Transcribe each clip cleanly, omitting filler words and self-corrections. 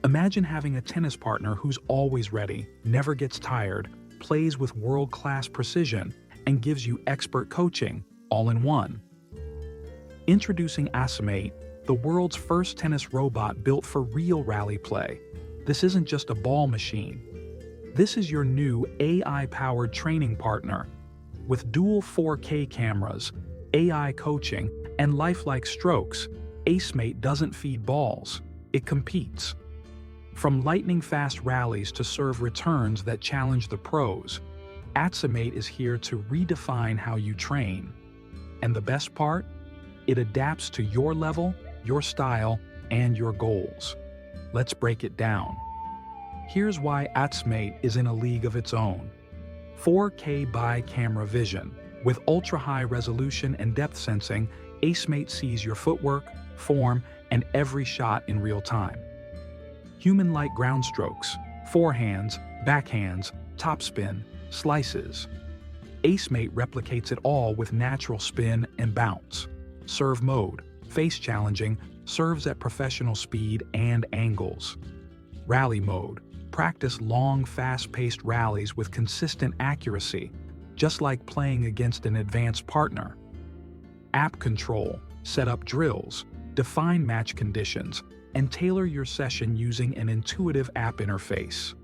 Imagine having a tennis partner who's always ready, never gets tired, plays with world-class precision, and gives you expert coaching, all in one. Introducing Acemate, the world's first tennis robot built for real rally play. This isn't just a ball machine. This is your new AI-powered training partner. With dual 4K cameras, AI coaching, and lifelike strokes, Acemate doesn't feed balls, it competes. From lightning-fast rallies to serve returns that challenge the pros, Acemate is here to redefine how you train. And the best part? It adapts to your level, your style, and your goals. Let's break it down. Here's why Acemate is in a league of its own. 4K by-camera vision. With ultra-high resolution and depth sensing, Acemate sees your footwork, form, and every shot in real time. Human-like ground strokes, forehands, backhands, topspin, slices. Acemate replicates it all with natural spin and bounce. Serve mode, face challenging, serves at professional speed and angles. Rally mode, practice long, fast-paced rallies with consistent accuracy, just like playing against an advanced partner. App control, set up drills, define match conditions, and tailor your session using an intuitive app interface.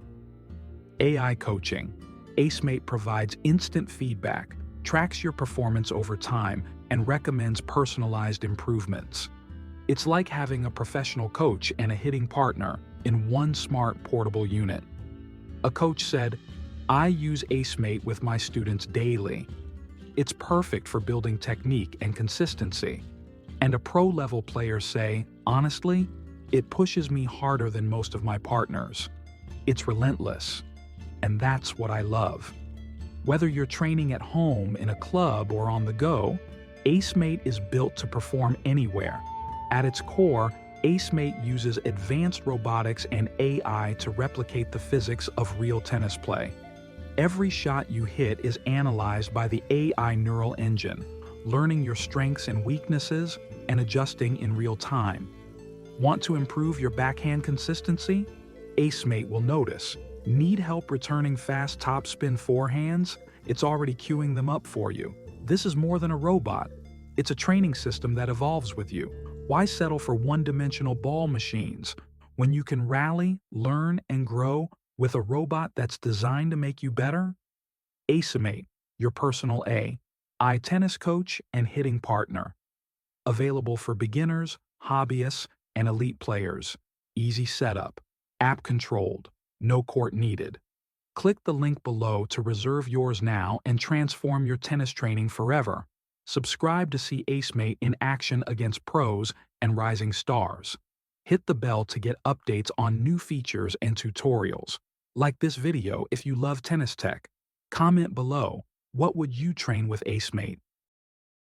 AI coaching. Acemate provides instant feedback, tracks your performance over time, and recommends personalized improvements. It's like having a professional coach and a hitting partner in one smart portable unit. A coach said, "I use Acemate with my students daily. It's perfect for building technique and consistency." And a pro-level player say, "Honestly, it pushes me harder than most of my partners. It's relentless." And that's what I love. Whether you're training at home, in a club, or on the go, Acemate is built to perform anywhere. At its core, Acemate uses advanced robotics and AI to replicate the physics of real tennis play. Every shot you hit is analyzed by the AI neural engine, learning your strengths and weaknesses and adjusting in real time. Want to improve your backhand consistency? Acemate will notice. Need help returning fast topspin forehands? It's already queuing them up for you. This is more than a robot. It's a training system that evolves with you. Why settle for one-dimensional ball machines when you can rally, learn, and grow with a robot that's designed to make you better? Acemate, your personal AI tennis coach and hitting partner. Available for beginners, hobbyists, and elite players. Easy setup. App controlled. No court needed. Click the link below to reserve yours now and transform your tennis training forever. Subscribe to see Acemate in action against pros and rising stars. Hit the bell to get updates on new features and tutorials. Like this video if you love tennis tech. Comment below, what would you train with Acemate?